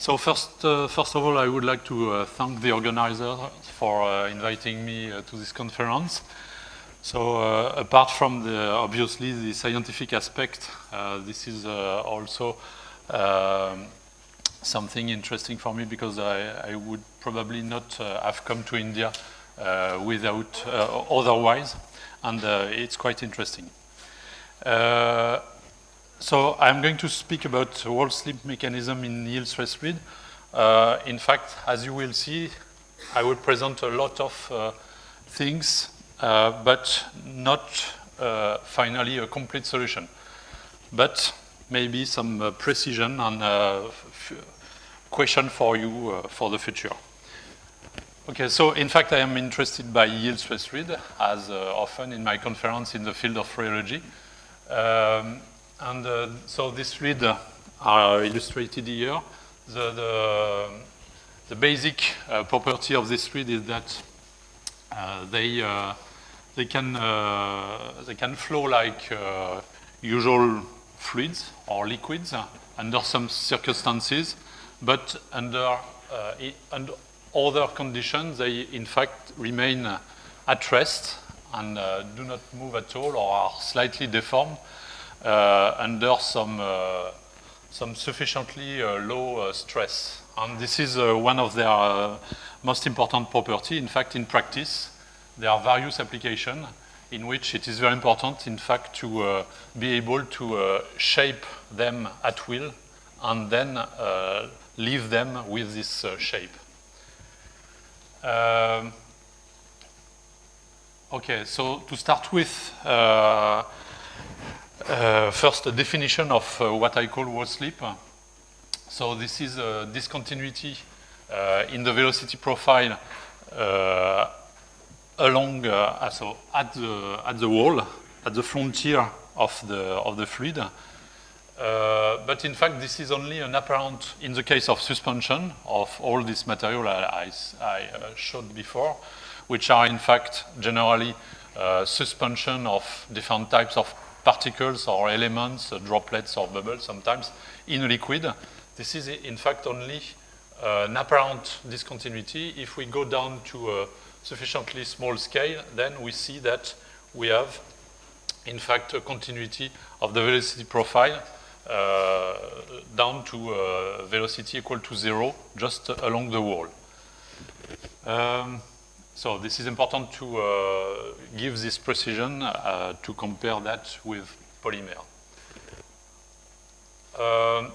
So first of all, I would like to thank the organizers for inviting me to this conference. So apart from obviously the scientific aspect, this is also something interesting for me because I would probably not have come to India without otherwise, and it's quite interesting. So I'm going to speak about wall slip mechanism in yield stress fluid. In fact, as you will see, I will present a lot of things, but not finally a complete solution, but maybe some precision and question for you for the future. Okay, so in fact I am interested by yield stress fluid as often in my conference in the field of rheology. So these fluids are illustrated here. The basic property of this fluid is that they can flow like usual fluids or liquids under some circumstances, but under other conditions they in fact remain at rest and do not move at all or are slightly deformed under some sufficiently low stress. And this is one of their most important properties. In fact, in practice, there are various applications in which it is very important, in fact, to be able to shape them at will and then leave them with this shape. Okay, so to start with, first, a definition of what I call wall slip. So this is a discontinuity in the velocity profile along, so at the wall, at the frontier of the fluid. But in fact, this is only an apparent, in the case of suspension of all this material I showed before, which are in fact generally suspension of different types of particles or elements, droplets or bubbles sometimes, in a liquid. This is in fact only an apparent discontinuity. If we go down to a sufficiently small scale, then we see that we have in fact a continuity of the velocity profile down to a velocity equal to 0 just along the wall. So this is important to give this precision to compare that with polymer.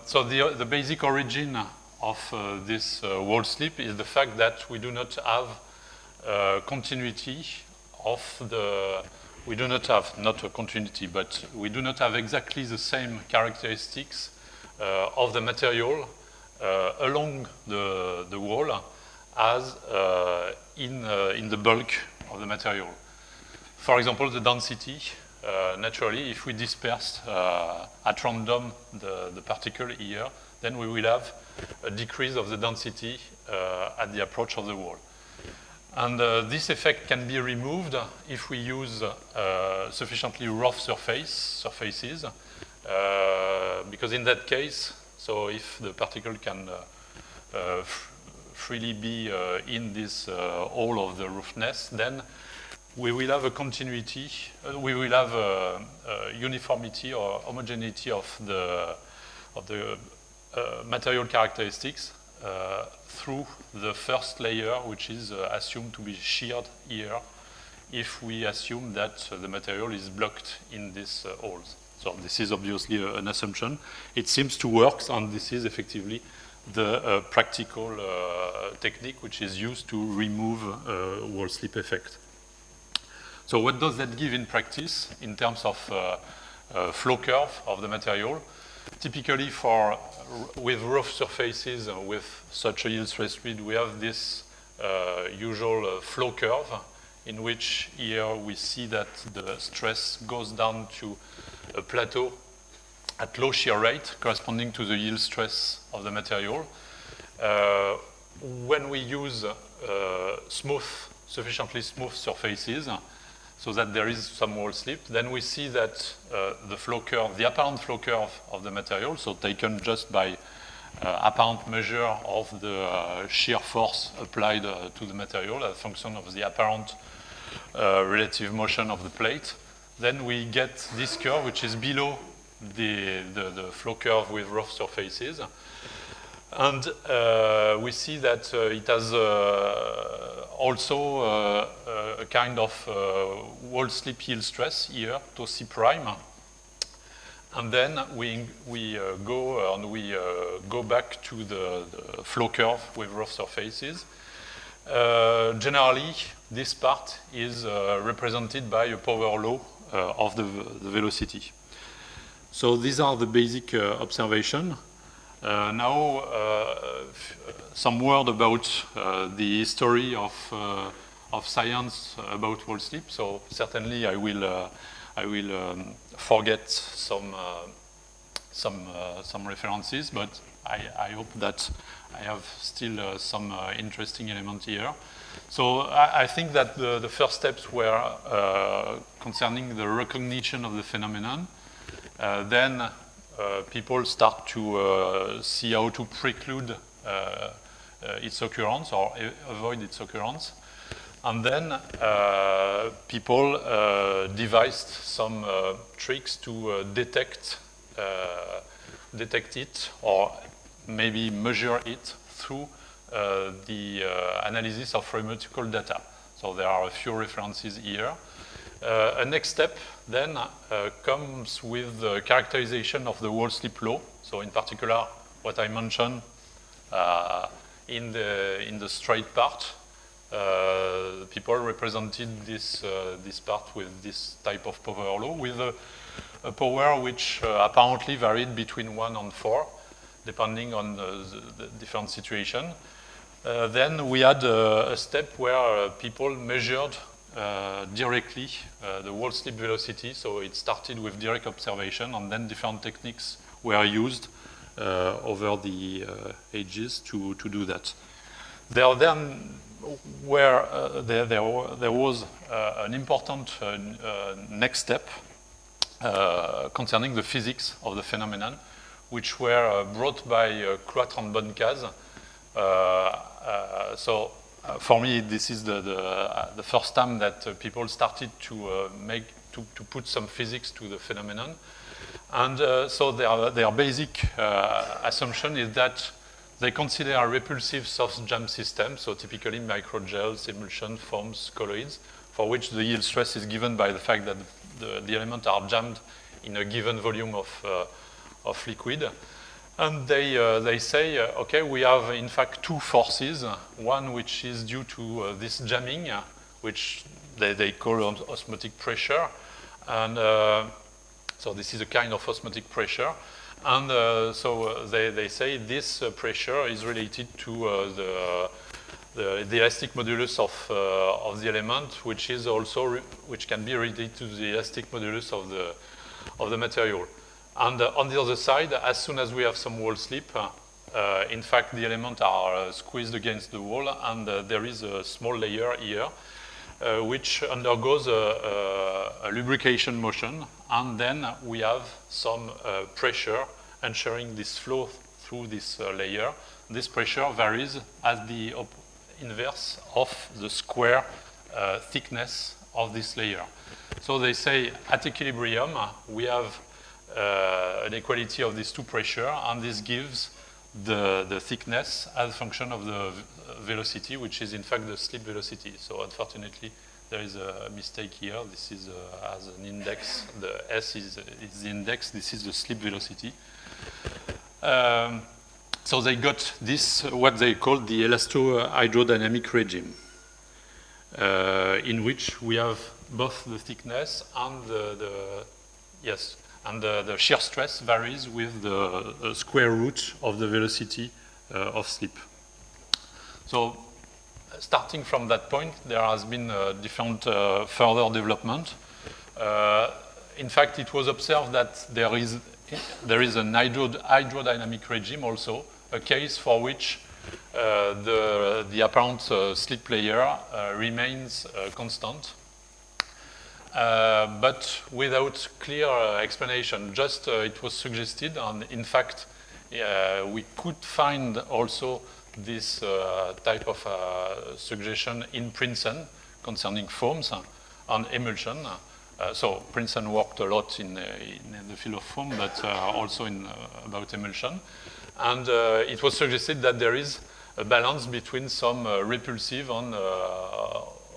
So the basic origin of this wall slip is the fact that we do not have continuity of we do not have, not a continuity, but we do not have exactly the same characteristics of the material along the wall as in the bulk of the material. For example, the density, naturally, if we disperse at random the particle here, then we will have a decrease of the density at the approach of the wall. And this effect can be removed if we use sufficiently rough surfaces, because in that case, so if the particle can freely be in this hole of the roughness, then we will have a continuity, we will have a uniformity or homogeneity of the material characteristics through the first layer, which is assumed to be sheared here, if we assume that the material is blocked in these holes. So this is obviously an assumption. It seems to work, and this is effectively the practical technique which is used to remove wall slip effect. So what does that give in practice in terms of flow curve of the material? Typically with rough surfaces with such a yield stress fluid, we have this usual flow curve in which here we see that the stress goes down to a plateau at low shear rate corresponding to the yield stress of the material. When we use sufficiently smooth surfaces, so that there is some wall slip, then we see that the flow curve, the apparent flow curve of the material, so taken just by apparent measure of the shear force applied to the material as a function of the apparent relative motion of the plate. Then we get this curve, which is below the flow curve with rough surfaces. And we see that it has also a kind of wall slip yield stress here, to C prime. And then we go back to the flow curve with rough surfaces. Generally, this part is represented by a power law of the velocity. So these are the basic observations. Now, some word about the history of science about wall slip. So certainly, I will forget some references, but I hope that I have still some interesting element here. So I think that the first steps were concerning the recognition of the phenomenon. Then people start to see how to preclude its occurrence or avoid its occurrence. And then people devised some tricks to detect it or maybe measure it through the analysis of theoretical data. So there are a few references here. A next step then comes with the characterization of the wall slip law. So in particular, what I mentioned in the straight part, people represented this part with this type of power law with a power which apparently varied between 1 and 4, depending on the different situation. Then we had a step where people measured directly the wall slip velocity. So it started with direct observation, and then different techniques were used over the ages to do that. There was an important next step concerning the physics of the phenomenon, which were brought by Cloître and Bonnecaz. For me, this is the first time that people started to put some physics to the phenomenon. And so their basic assumption is that they consider a repulsive soft jam system, so typically microgels, emulsion, foams, colloids, for which the yield stress is given by the fact that the elements are jammed in a given volume of liquid. And they say, okay, we have in fact two forces, one which is due to this jamming, which they call osmotic pressure. And so this is a kind of osmotic pressure. And so they say this pressure is related to the elastic modulus of the element, which is also which can be related to the elastic modulus of the material. And on the other side, as soon as we have some wall slip, in fact the elements are squeezed against the wall, and there is a small layer here which undergoes a lubrication motion, and then we have some pressure ensuring this flow through this layer. This pressure varies as the inverse of the square thickness of this layer. So they say at equilibrium we have an equality of these two pressures, and this gives the thickness as a function of the velocity, which is in fact the slip velocity. So unfortunately, there is a mistake here. This is as an index. The S is the index. This is the slip velocity. So they got this, what they call the elasto-hydrodynamic regime, in which we have both the thickness and the shear stress varies with the square root of the velocity of slip. So starting from that point, there has been different further development. In fact, it was observed that there is an hydrodynamic regime also, a case for which the apparent slip layer remains constant. But without clear explanation. Just it was suggested, and in fact, we could find also this type of suggestion in Princeton concerning foams and emulsion. So Princeton worked a lot in the field of foam, but also about emulsion. And it was suggested that there is a balance between some repulsive and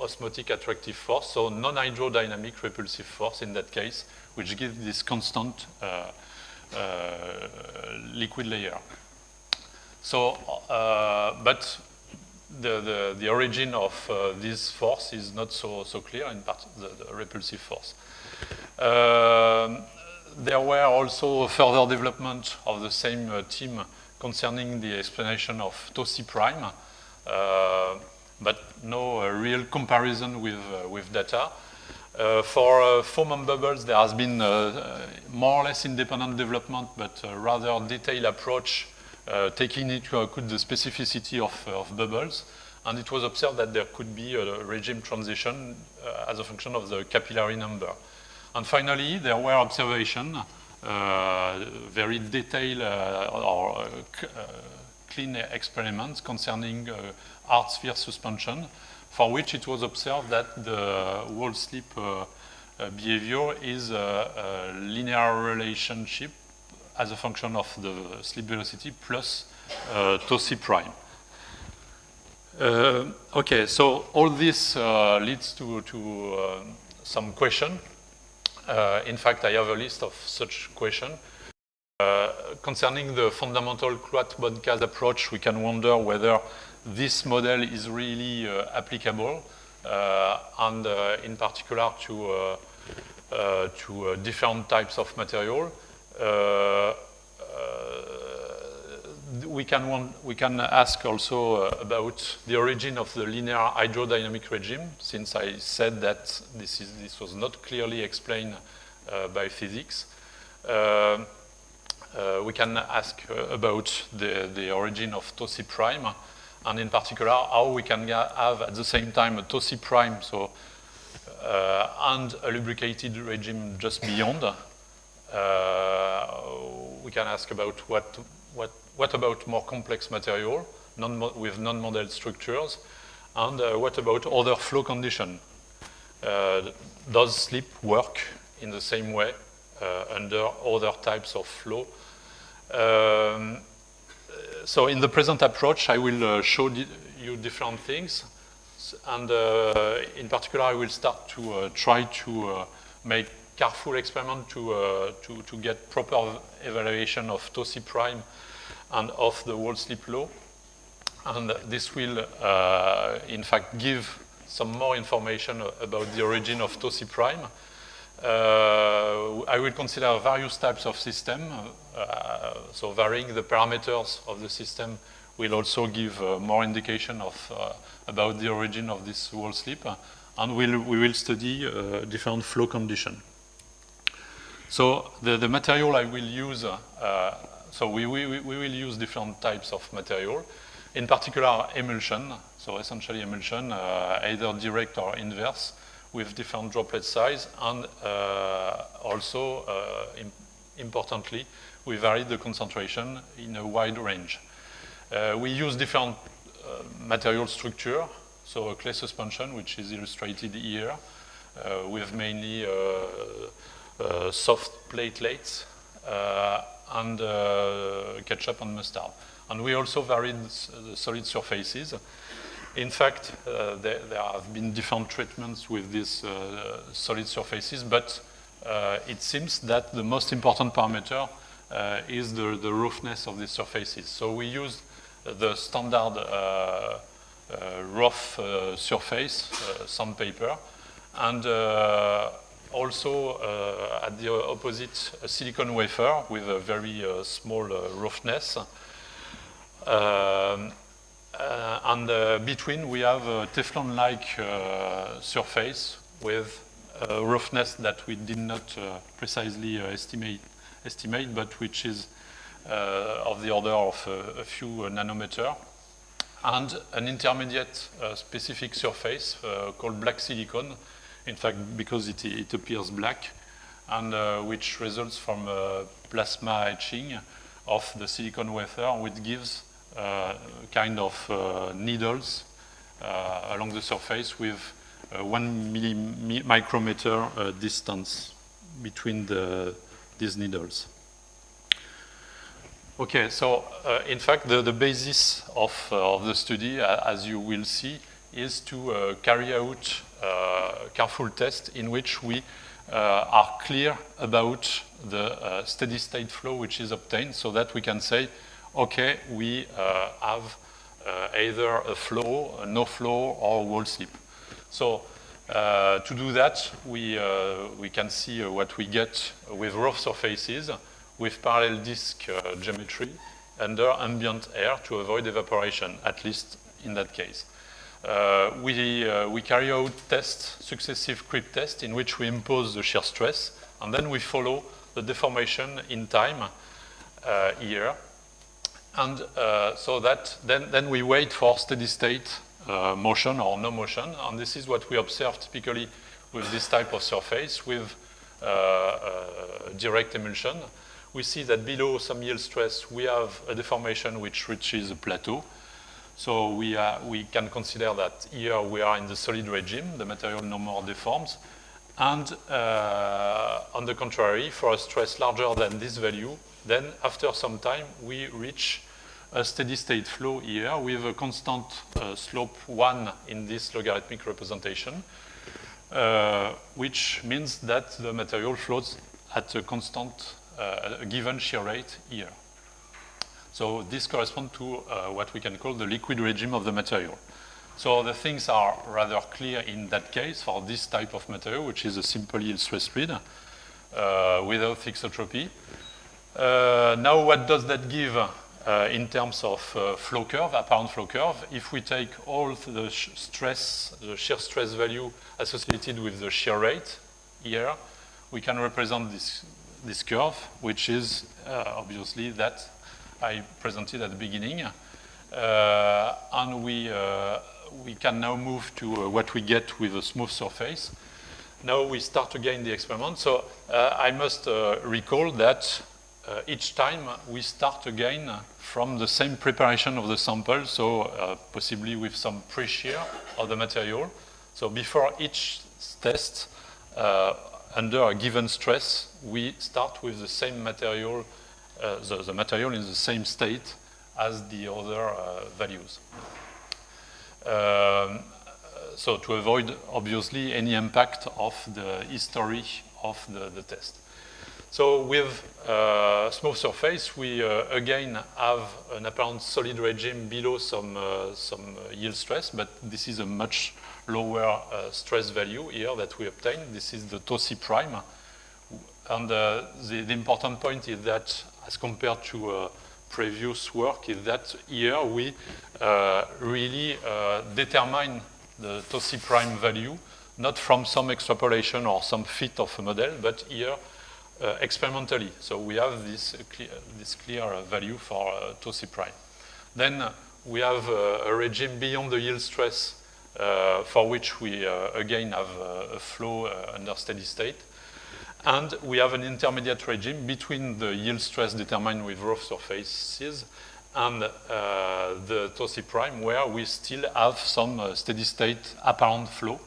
osmotic attractive force, so non-hydrodynamic repulsive force in that case, which gives this constant liquid layer. So, but the origin of this force is not so clear, in part the repulsive force. There were also further development of the same team concerning the explanation of tau c prime, but no real comparison with data. For foam and bubbles, there has been more or less independent development, but rather detailed approach taking into account the specificity of bubbles. And it was observed that there could be a regime transition as a function of the capillary number. And finally, there were observations, very detailed or clean experiments concerning hard sphere suspension, for which it was observed that the wall slip behavior is a linear relationship as a function of the slip velocity plus tau c prime. Okay, so all this leads to some question. In fact, I have a list of such questions. Concerning the fundamental Cloat-Bodkas approach, we can wonder whether this model is really applicable, and in particular to different types of material. We can ask also about the origin of the linear hydrodynamic regime, since I said that this was not clearly explained by physics. We can ask about the origin of tau c prime, and in particular how we can have at the same time a tau c prime, so and a lubricated regime just beyond. We can ask about what about more complex material with non-model structures, and what about other flow conditions? Does slip work in the same way under other types of flow? So in the present approach, I will show you different things, and in particular, I will start to try to make careful experiment to get proper evaluation of tau c prime and of the wall slip law, and this will in fact give some more information about the origin of tau c prime. I will consider various types of system, so varying the parameters of the system will also give more indication of about the origin of this wall slip, and we will study different flow conditions. So the material I will use, so we will use different types of material, in particular emulsion, so essentially emulsion, either direct or inverse, with different droplet size, and also, importantly, we vary the concentration in a wide range. We use different material structure, so a clay suspension, which is illustrated here, with mainly soft platelets and ketchup and mustard. And we also varied the solid surfaces. In fact, there have been different treatments with these solid surfaces, but it seems that the most important parameter is the roughness of these surfaces. So we used the standard rough surface, sandpaper, and also at the opposite, a silicon wafer with a very small roughness. And between we have a Teflon-like surface with a roughness that we did not precisely estimate, but which is of the order of a few nanometer, and an intermediate specific surface called black silicon, in fact because it appears black, and which results from plasma etching, of the silicon wafer, which gives kind of needles along the surface with 1 micrometer distance between these needles. Okay, so in fact, the basis of the study, as you will see, is to carry out careful tests in which we are clear about the steady state flow which is obtained, so that we can say, okay, we have either a flow, a no flow, or a wall slip. So to do that, we can see what we get with rough surfaces with parallel disk geometry under ambient air to avoid evaporation, at least in that case. We carry out tests, successive creep tests, in which we impose the shear stress, and then we follow the deformation in time here. And so that then we wait for steady state motion or no motion, and this is what we observe typically with this type of surface with direct emulsion. We see that below some yield stress we have a deformation which reaches a plateau. So we can consider that here we are in the solid regime, the material no more deforms. And on the contrary, for a stress larger than this value, then after some time we reach a steady state flow here with a constant slope 1 in this logarithmic representation, which means that the material floats at a constant given shear rate here. So this corresponds to what we can call the liquid regime of the material. So the things are rather clear in that case for this type of material, which is a simple yield stress grid without thixotropy. Now what does that give in terms of flow curve, apparent flow curve? If we take all the stress, the shear stress value associated with the shear rate here, we can represent this curve, which is obviously that I presented at the beginning. And we can now move to what we get with a smooth surface. Now we start again the experiment. So I must recall that each time we start again from the same preparation of the sample, so possibly with some pre-shear of the material. So before each test, under a given stress, we start with the same material, the material in the same state as the other values. So to avoid, obviously, any impact of the history of the test. So with smooth surface, we again have an apparent solid regime below some yield stress, but this is a much lower stress value here that we obtain. This is the tau c prime. And the important point is that, as compared to previous work, is that here we really determine the tau c prime value, not from some extrapolation or some fit of a model, but here experimentally. So we have this clear value for tau c prime. Then we have a regime beyond the yield stress for which we again have a flow under steady state. And we have an intermediate regime between the yield stress determined with rough surfaces and the tau c prime, where we still have some steady state apparent flow.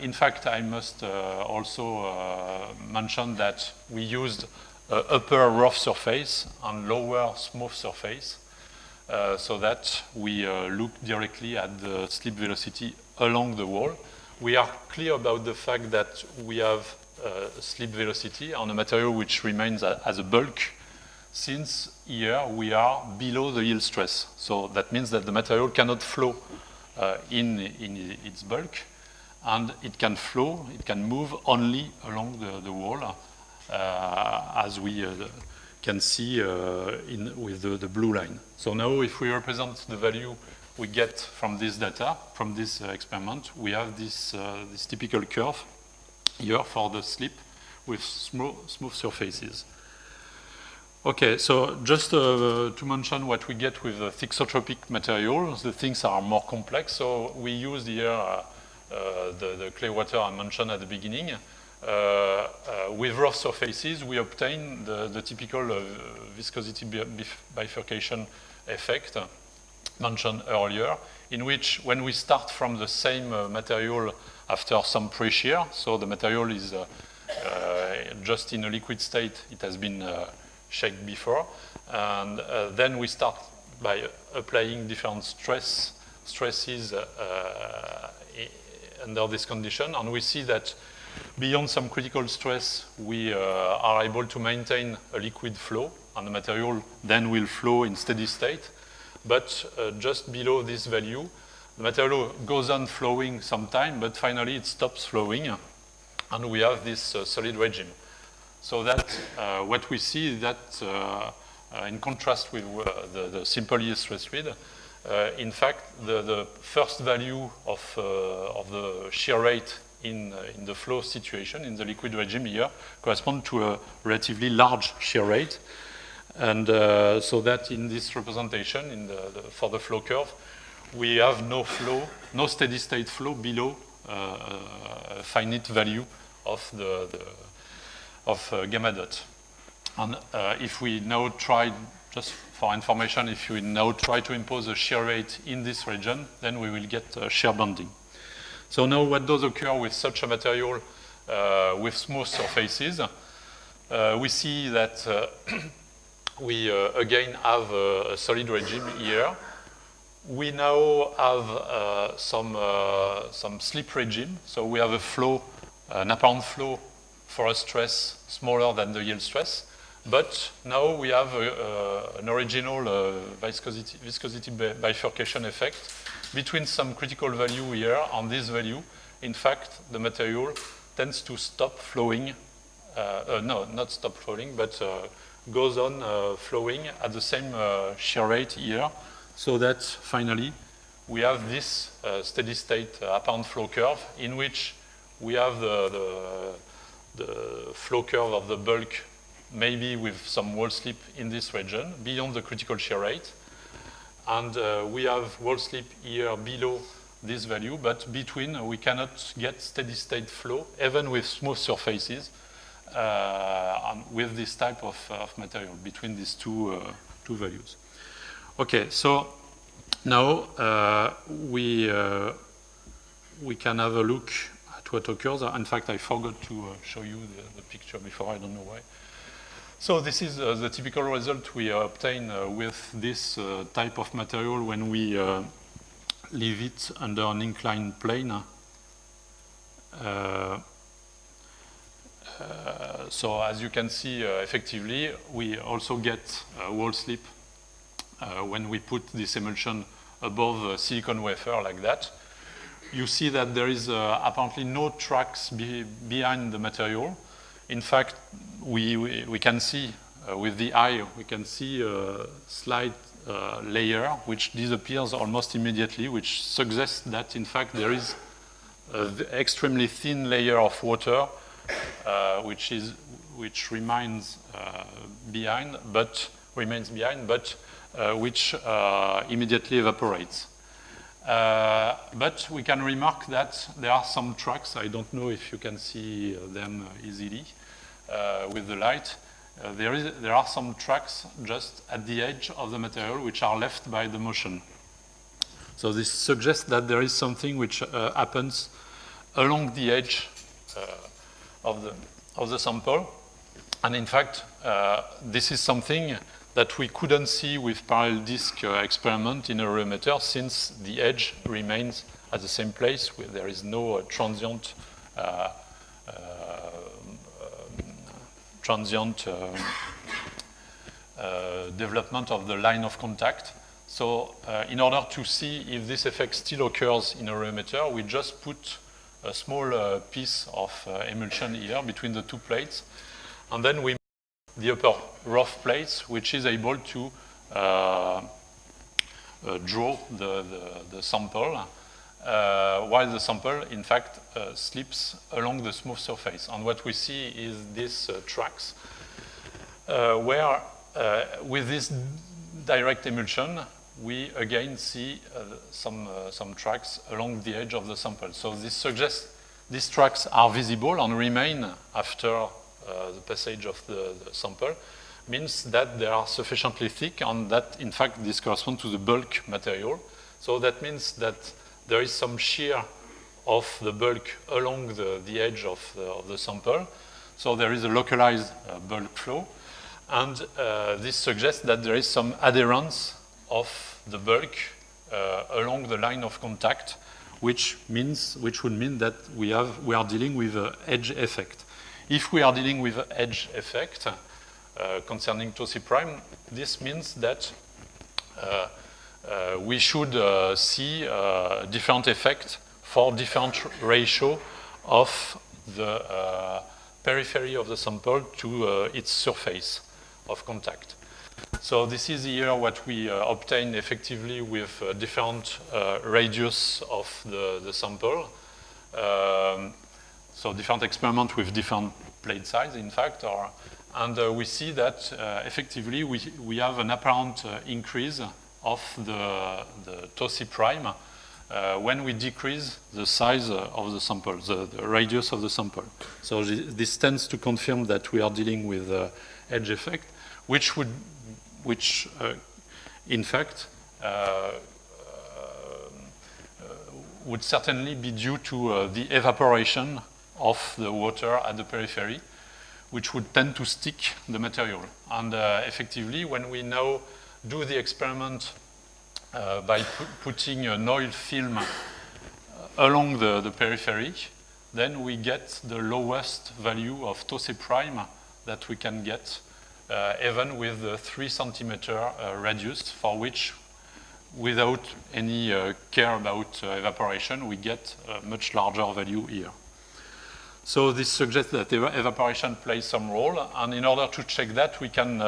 In fact, I must also mention that we used upper rough surface and lower smooth surface, so that we look directly at the slip velocity along the wall. We are clear about the fact that we have slip velocity on a material which remains as a bulk, since here we are below the yield stress. So that means that the material cannot flow in its bulk, and it can flow, it can move only along the wall, as we can see with the blue line. So now if we represent the value we get from this data, from this experiment, we have this typical curve here for the slip with smooth surfaces. Okay, so just to mention what we get with the thixotropic material, the things are more complex. So we use here the clay water I mentioned at the beginning. with rough surfaces, we obtain the typical viscosity bifurcation effect mentioned earlier, in which when we start from the same material after some pre-shear, so the material is just in a liquid state, it has been shaped before, and then we start by applying different stresses under this condition, and we see that beyond some critical stress, we are able to maintain a liquid flow, and the material then will flow in steady state. But just below this value, the material goes on flowing some time, but finally it stops flowing, and we have this solid regime. So that what we see is that in contrast with the simple ES stress field, in fact, the first value of the shear rate in the flow situation, in the liquid regime here, correspond to a relatively large shear rate. And so that in this representation, for the flow curve, we have no flow, no steady state flow below a finite value of gamma dot. And if we now try, just for information, if we now try to impose a shear rate in this region, then we will get shear bending. So now what does occur with such a material with smooth surfaces? We see that we again have a solid regime here. We now have some slip regime. So we have a flow, an apparent flow for a stress smaller than the yield stress. But now we have an original viscosity bifurcation effect between some critical value here and this value. In fact, the material tends to stop flowing. No, not stop flowing, but goes on flowing at the same shear rate here, so that finally we have this steady state apparent flow curve in which we have the flow curve of the bulk, maybe with some wall slip in this region beyond the critical shear rate, and we have wall slip here below this value, but between we cannot get steady state flow even with smooth surfaces with this type of material between these two values. Okay, so now we can have a look at what occurs. In fact, I forgot to show you the picture before, I don't know why. So this is the typical result we obtain with this type of material when we leave it under an inclined plane. So as you can see, effectively, we also get wall slip when we put this emulsion above a silicon wafer like that. You see that there is apparently no tracks behind the material. In fact, we can see with the eye, we can see a slight layer which disappears almost immediately, which suggests that in fact there is an extremely thin layer of water which remains behind, but which immediately evaporates. But we can remark that there are some tracks. I don't know if you can see them easily with the light. There are some tracks just at the edge of the material which are left by the motion. So this suggests that there is something which happens along the edge of the sample. And in fact, this is something that we couldn't see with parallel disk experiment in a remeter, since the edge remains at the same place, where there is no transient development of the line of contact. So in order to see if this effect still occurs in a remeter, we just put a small piece of emulsion here between the two plates, and then we the upper rough plates, which is able to draw the sample, while the sample, in fact, slips along the smooth surface. And what we see is these tracks, where with this direct emulsion, we again see some tracks along the edge of the sample. So this suggests these tracks are visible and remain after the passage of the sample, means that they are sufficiently thick and that, in fact, this corresponds to the bulk material. So that means that there is some shear of the bulk along the edge of the sample. So there is a localized bulk flow. And this suggests that there is some adherence of the bulk along the line of contact, which would mean that we are dealing with an edge effect. If we are dealing with an edge effect concerning Tosi prime, this means that we should see different effect for different ratio of the periphery of the sample to its surface of contact. So this is here what we obtain effectively with different radius of the sample. So different experiments with different plate size, in fact, and we see that effectively we have an apparent increase of the Tosi prime when we decrease the size of the sample, the radius of the sample. So this tends to confirm that we are dealing with edge effect, which in fact would certainly be due to the evaporation of the water at the periphery, which would tend to stick the material. And effectively, when we now do the experiment by putting an oil film along the periphery, then we get the lowest value of Tosi prime that we can get, even with the 3 centimeter radius, for which, without any care about evaporation, we get a much larger value here. So this suggests that evaporation plays some role, and in order to check that, we can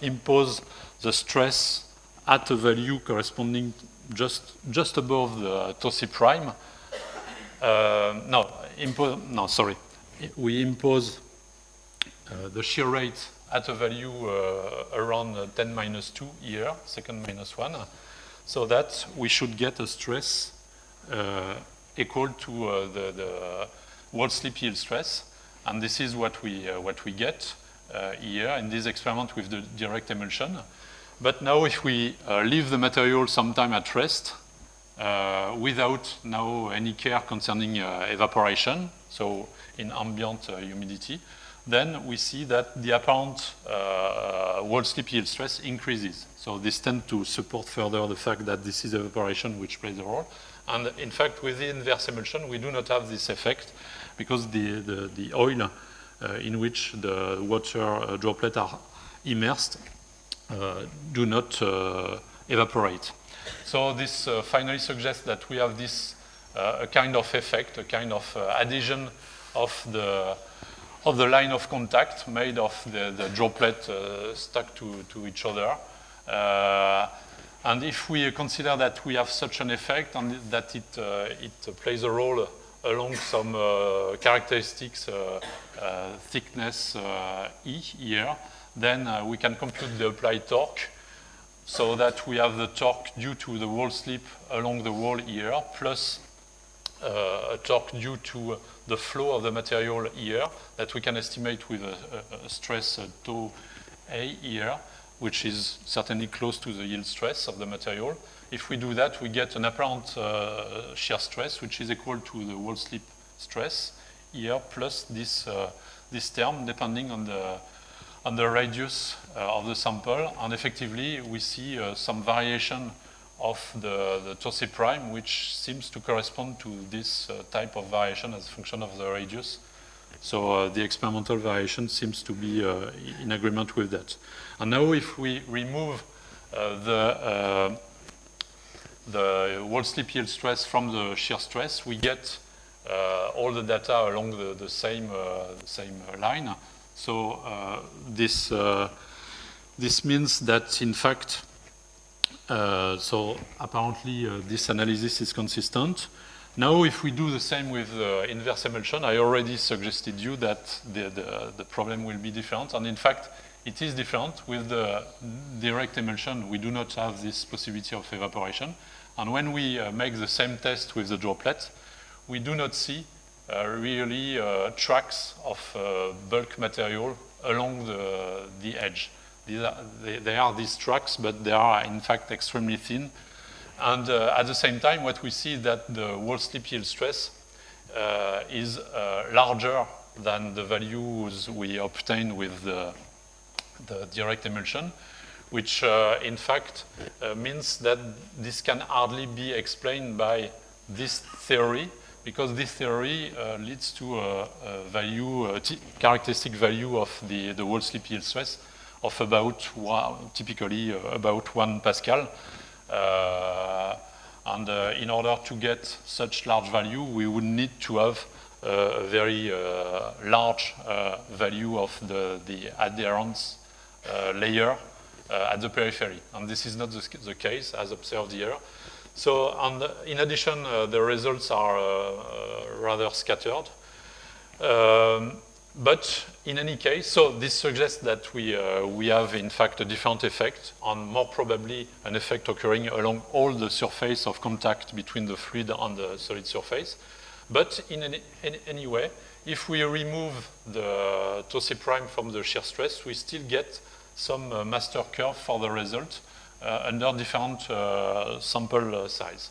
impose the stress at a value corresponding just above the Tosi prime. We impose the shear rate at a value around 10⁻² here, second -1, so that we should get a stress equal to the wall slip yield stress, and this is what we get here in this experiment with the direct emulsion. But now, if we leave the material sometime at rest without now any care concerning evaporation, so in ambient humidity, then we see that the apparent wall slip yield stress increases. So this tends to support further the fact that this is evaporation which plays a role. And in fact, with the inverse emulsion, we do not have this effect because the oil in which the water droplets are immersed do not evaporate. So this finally suggests that we have this a kind of effect, a kind of adhesion of the line of contact made of the droplet stuck to each other. And if we consider that we have such an effect and that it plays a role along some characteristics, thickness E here, then we can compute the applied torque so that we have the torque due to the wall slip along the wall here, plus a torque due to the flow of the material here that we can estimate with a stress tau A here, which is certainly close to the yield stress of the material. If we do that, we get an apparent shear stress, which is equal to the wall slip stress here, plus this term, depending on the radius of the sample. And effectively, we see some variation of the Tosi prime, which seems to correspond to this type of variation as a function of the radius. So the experimental variation seems to be in agreement with that. And now if we remove the wall slip yield stress from the shear stress, we get all the data along the same line. So this means that, in fact, so apparently this analysis is consistent. Now, if we do the same with inverse emulsion, I already suggested you that the problem will be different, and in fact, it is different. With the direct emulsion, we do not have this possibility of evaporation, and when we make the same test with the droplet, we do not see really tracks of bulk material along the edge. They are these tracks, but they are in fact extremely thin. And at the same time, what we see is that the wall slip yield stress is larger than the values we obtain with the direct emulsion, which in fact means that this can hardly be explained by this theory, because this theory leads to a value, characteristic value of the wall slip yield stress of about typically about 1 Pascal. And in order to get such large value, we would need to have a very large value of the adherence layer at the periphery. And this is not the case as observed here. So, and in addition, the results are rather scattered. But in any case, so this suggests that we have in fact a different effect, and more probably an effect occurring along all the surface of contact between the fluid and the solid surface. But in any way, if we remove the Taussig prime from the shear stress, we still get some master curve for the result under different sample size.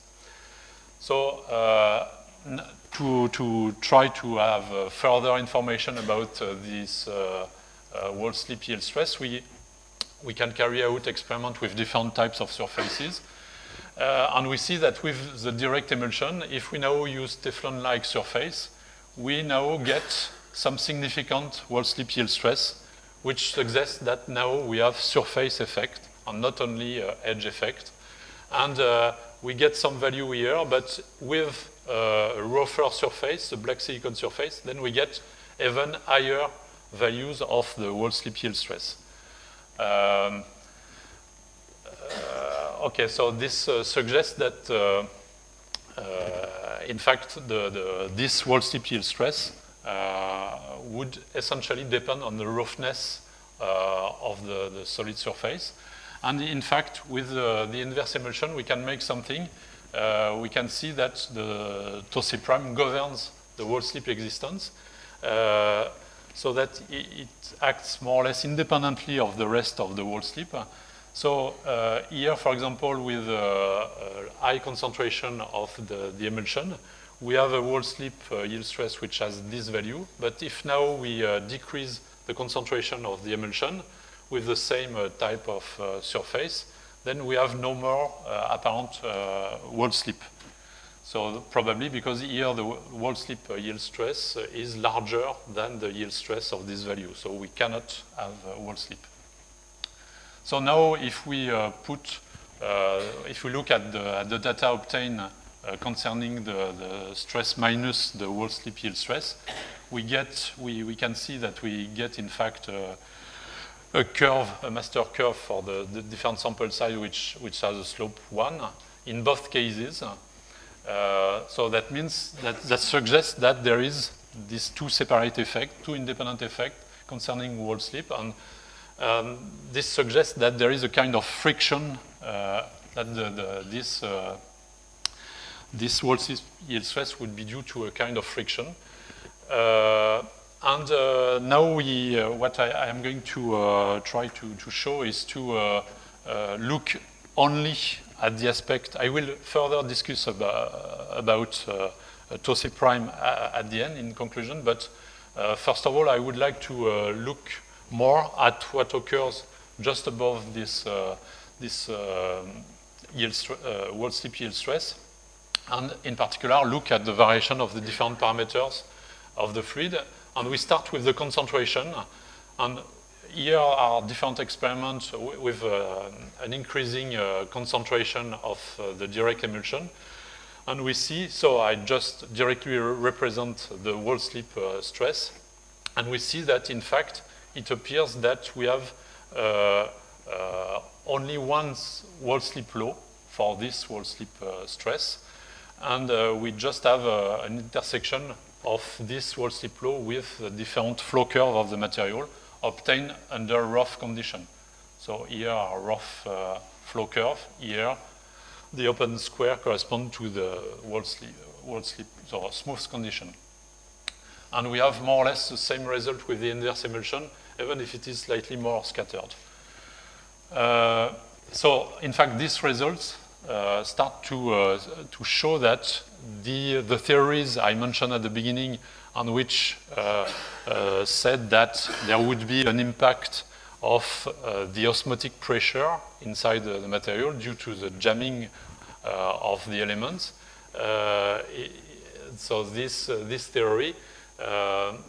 So to try to have further information about this wall slip yield stress, we can carry out experiments with different types of surfaces. And we see that with the direct emulsion, if we now use Teflon-like surface, we now get some significant wall slip yield stress, which suggests that now we have surface effect and not only edge effect. And we get some value here, but with a rougher surface, the black silicon surface, then we get even higher values of the wall slip yield stress. Okay, so this suggests that in fact this wall slip yield stress would essentially depend on the roughness of the solid surface. And in fact, with the inverse emulsion, we can make something. We can see that the Taussig prime governs the wall slip existence, so that it acts more or less independently of the rest of the wall slip. So here, for example, with a high concentration of the emulsion, we have a wall slip yield stress which has this value. But if now we decrease the concentration of the emulsion with the same type of surface, then we have no more apparent wall slip. So probably because here the wall slip yield stress is larger than the yield stress of this value. So we cannot have wall slip. So now if we if we look at the data obtained concerning the stress minus the wall slip yield stress, we can see that we get in fact a curve, a master curve for the different sample size which has a slope 1 in both cases. So that means that suggests that there is these two separate effects, two independent effects concerning wall slip, and this suggests that there is a kind of friction that this wall slip yield stress would be due to a kind of friction. And now what I am going to try to show is to look only at the aspect. I will further discuss about Taussig prime at the end in conclusion, but first of all, I would like to look more at what occurs just above this wall slip yield stress, and in particular look at the variation of the different parameters of the fluid. And we start with the concentration, and here are different experiments with an increasing concentration of the direct emulsion. And we see, so I just directly represent the wall slip stress, and we see that in fact it appears that we have only one wall slip law for this wall slip stress, and we just have an intersection of this wall slip law with the different flow curve of the material obtained under rough condition. So here are rough flow curve. Here, the open square correspond to the wall slip, so smooth condition. and we have more or less the same result with the inverse emulsion, even if it is slightly more scattered. So, in fact, these results start to show that the theories I mentioned at the beginning, on which said that there would be an impact of the osmotic pressure inside the material due to the jamming of the elements. So this theory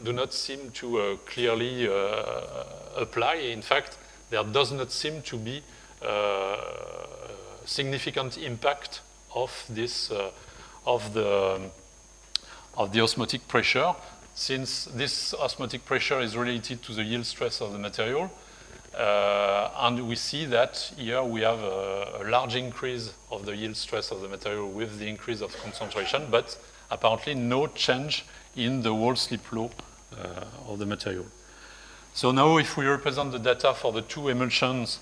do not seem to clearly apply. In fact, there does not seem to be significant impact of this of the osmotic pressure, since this osmotic pressure is related to the yield stress of the material. And we see that here we have a large increase of the yield stress of the material with the increase of concentration, but apparently no change in the wall slip law of the material. So now if we represent the data for the two emulsions,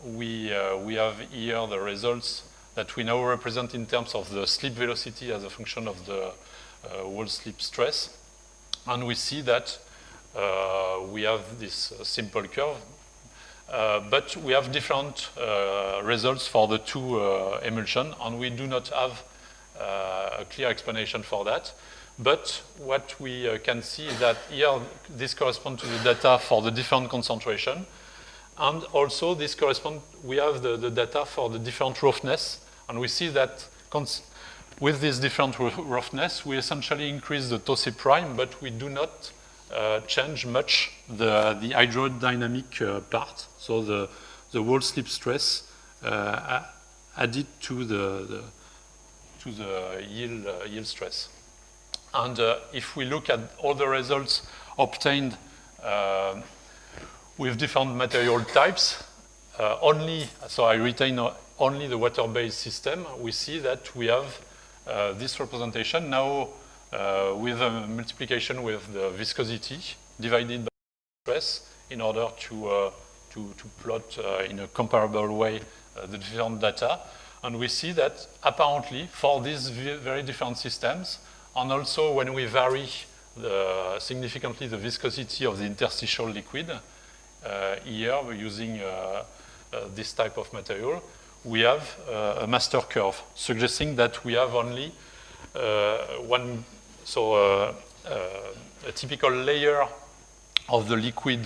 we have here the results that we now represent in terms of the slip velocity as a function of the wall slip stress. And we see that we have this simple curve, but we have different results for the two emulsion, and we do not have a clear explanation for that. But what we can see is that here this corresponds to the data for the different concentration, and also this corresponds, we have the data for the different roughness, and we see that with this different roughness, we essentially increase the Tau prime, but we do not change much the hydrodynamic part, so the wall slip stress added to the yield stress. And if we look at all the results obtained with different material types, so I retain only the water-based system, we see that we have this representation now with a multiplication with the viscosity divided by stress in order to plot in a comparable way the different data. And we see that apparently for these very different systems, and also when we vary significantly the viscosity of the interstitial liquid, here we're using this type of material, we have a master curve, suggesting that we have only a typical layer of the liquid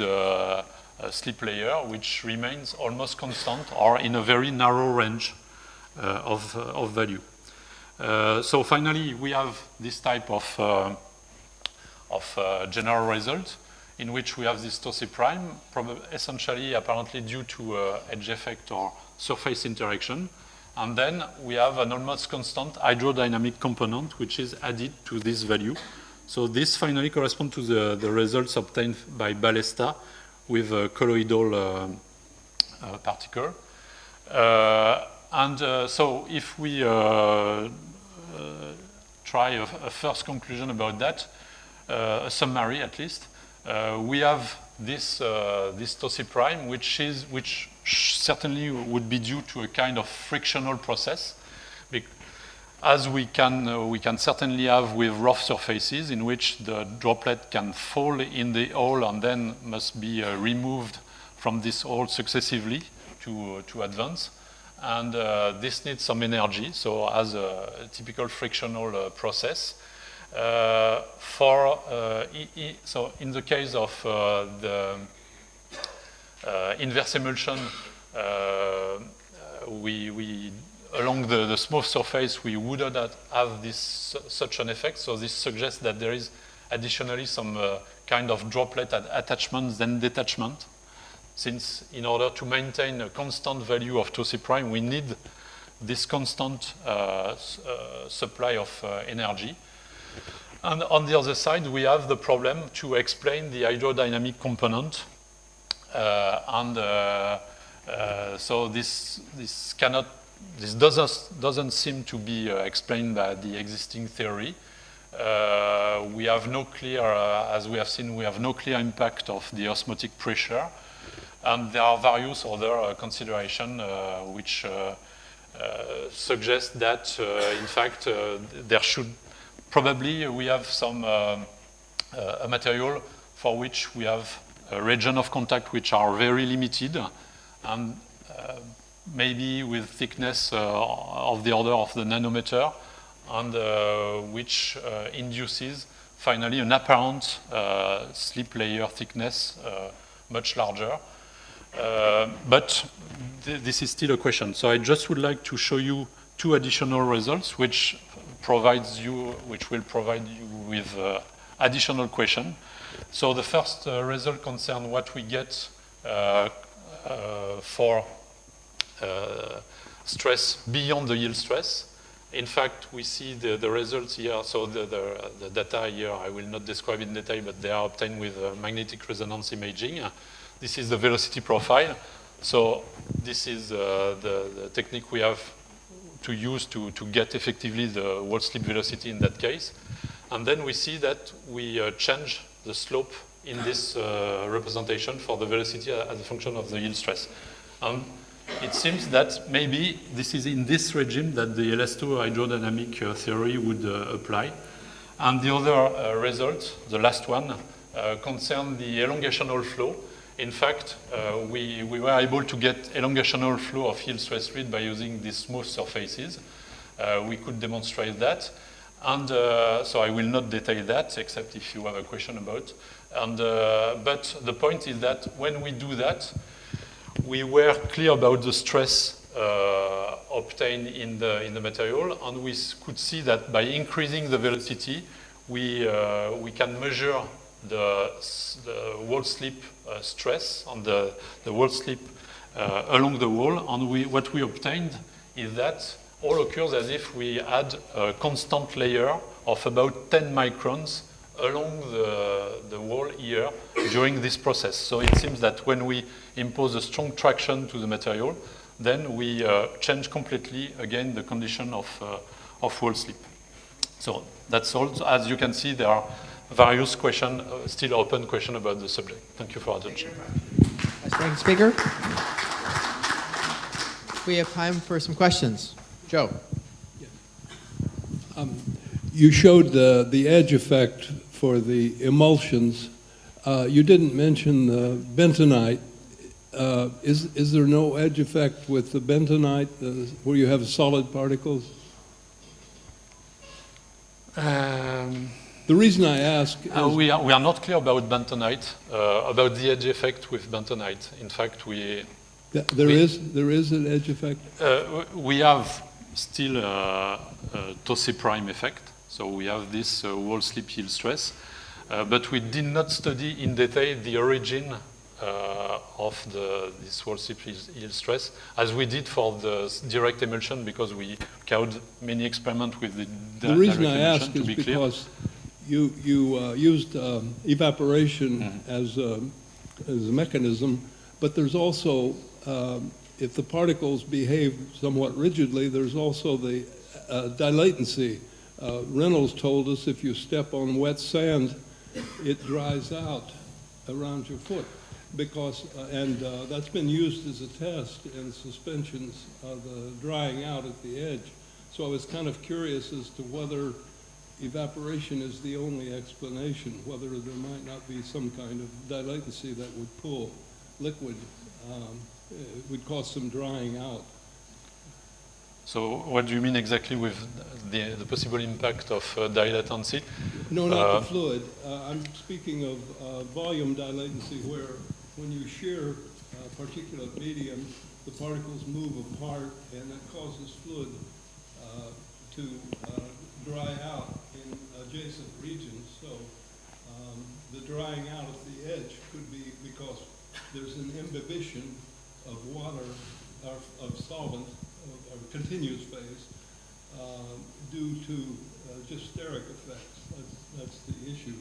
slip layer, which remains almost constant or in a very narrow range of value. So finally, we have this type of general result in which we have this Tau prime, essentially apparently due to edge effect or surface interaction. And then we have an almost constant hydrodynamic component which is added to this value. So this finally corresponds to the results obtained by Balesta with a colloidal particle. So if we try a first conclusion about that, a summary at least, we have this Tau prime, which certainly would be due to a kind of frictional process, as we can certainly have with rough surfaces in which the droplet can fall in the hole and then must be removed from this hole successively to advance. And this needs some energy, so as a typical frictional process. So in the case of the inverse emulsion, along the smooth surface, we would not have such an effect. So this suggests that there is additionally some kind of droplet attachment then detachment, since in order to maintain a constant value of Tau prime, we need this constant supply of energy. And on the other side, we have the problem to explain the hydrodynamic component. So this doesn't seem to be explained by the existing theory. We have no clear, as we have seen, we have no clear impact of the osmotic pressure. And there are various other considerations which suggest that, in fact, there should probably we have some a material for which we have a region of contact which are very limited, and maybe with thickness of the order of the nanometer, and which induces finally an apparent slip layer thickness much larger. But this is still a question. So I just would like to show you two additional results which will provide you with additional question. So the first result concerns what we get for stress beyond the yield stress. In fact, we see the results here. So the data here, I will not describe in detail, but they are obtained with magnetic resonance imaging. This is the velocity profile. So this is the technique we have to use to get effectively the wall slip velocity in that case. And then we see that we change the slope in this representation for the velocity as a function of the yield stress. And it seems that maybe this is in this regime that the Electro-hydrodynamic theory would apply. And the other result, the last one, concerns the elongational flow. In fact, we were able to get elongational flow of yield stress fluid by using these smooth surfaces. We could demonstrate that. And so I will not detail that, except if you have a question about. And, but the point is that when we do that, we were clear about the stress obtained in the material, and we could see that by increasing the velocity, we can measure the wall slip stress on the wall slip along the wall, and what we obtained is that all occurs as if we add a constant layer of about 10 microns along the wall here during this process. So it seems that when we impose a strong traction to the material, then we change completely again the condition of wall slip. So that's all. As you can see, there are various questions, still open questions about the subject. Thank you for attention. Thank you, speaker. We have time for some questions. Joe. You showed the edge effect for the emulsions. You didn't mention the bentonite. Is there no edge effect with the bentonite where you have solid particles? The reason I ask is... we are not clear about bentonite, about the edge effect with bentonite. In fact, there is an edge effect? We have still a Tosse prime effect. So we have this wall slip yield stress. But we did not study in detail the origin of this wall slip yield stress, as we did for the direct emulsion, because we carried many experiments with the reason I ask is because you used evaporation as a mechanism, but there's also, if the particles behave somewhat rigidly, there's also the dilatancy. Reynolds told us if you step on wet sand, it dries out around your foot, because that's been used as a test in suspensions of the drying out at the edge. So I was kind of curious as to whether evaporation is the only explanation, whether there might not be some kind of dilatancy that would pull liquid, would cause some drying out. So what do you mean exactly with the possible impact of dilatancy? No, not the fluid. I'm speaking of volume dilatancy, where when you shear particulate medium, the particles move apart, and that causes fluid to dry out in adjacent regions. So the drying out at the edge could be because there's an imbibition of water, of solvent, of continuous phase, due to just steric effects. That's the issue.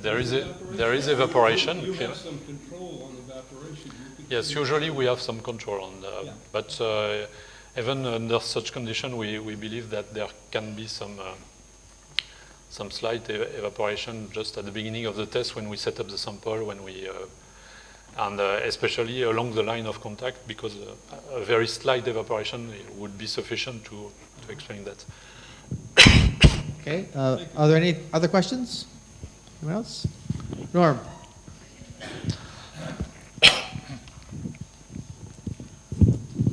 There is evaporation. You have some control on evaporation. Yes, usually we have some control on that. Yeah. But even under such condition, we believe that there can be some slight evaporation just at the beginning of the test when we set up the sample, when we and especially along the line of contact, because a very slight evaporation would be sufficient to explain that. Okay, are there any other questions? Anyone else? Norm?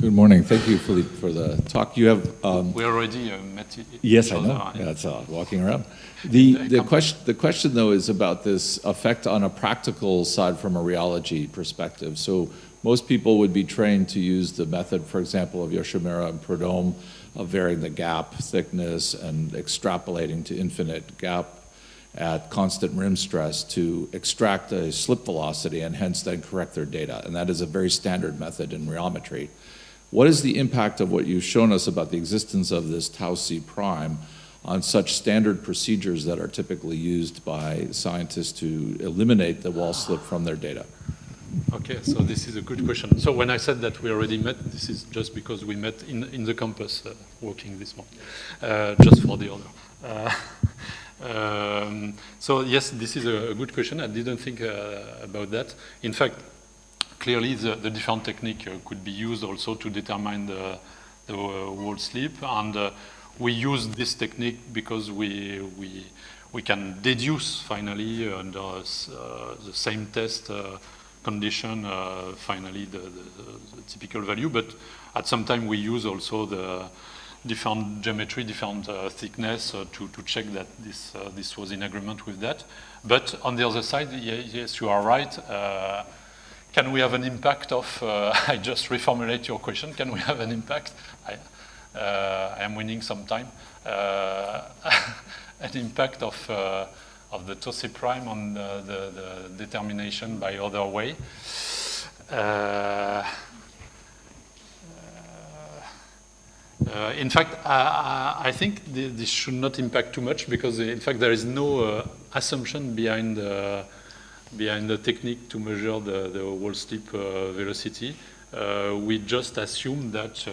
Good morning. Thank you, Philippe, for the talk. You have We already met each yes, I other. know. Yeah, that's walking around. The question though is about this effect on a practical side from a rheology perspective. So most people would be trained to use the method, for example, of Yoshimura and Prudhomme, of varying the gap thickness and extrapolating to infinite gap at constant rim stress to extract a slip velocity and hence then correct their data. And that is a very standard method in rheometry. What is the impact of what you've shown us about the existence of this tau C prime on such standard procedures that are typically used by scientists to eliminate the wall slip from their data? Okay, so this is a good question. So when I said that we already met, this is just because we met in the campus walking this morning, just for the order. So yes, this is a good question. I didn't think about that. In fact, clearly the different technique could be used also to determine the wall slip, and we use this technique because we can deduce finally under the same test condition finally the typical value, but at some time we use also the different geometry, different thickness to check that this was in agreement with that. But on the other side, yes, you are right. Can we have an impact of, I just reformulate your question, can we have an impact? I am winning some time. An impact of the tau C prime on the determination by other way. In fact, I think this should not impact too much because, in fact, there is no assumption behind the technique to measure the wall slip velocity. We just assume that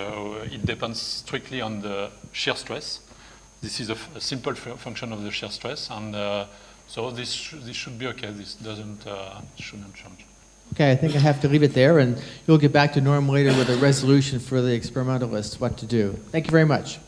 it depends strictly on the shear stress. This is a simple function of the shear stress, and so this should be okay. This shouldn't change. Okay, I think I have to leave it there, and you'll get back to Norm later with a resolution for the experimentalists what to do. Thank you very much.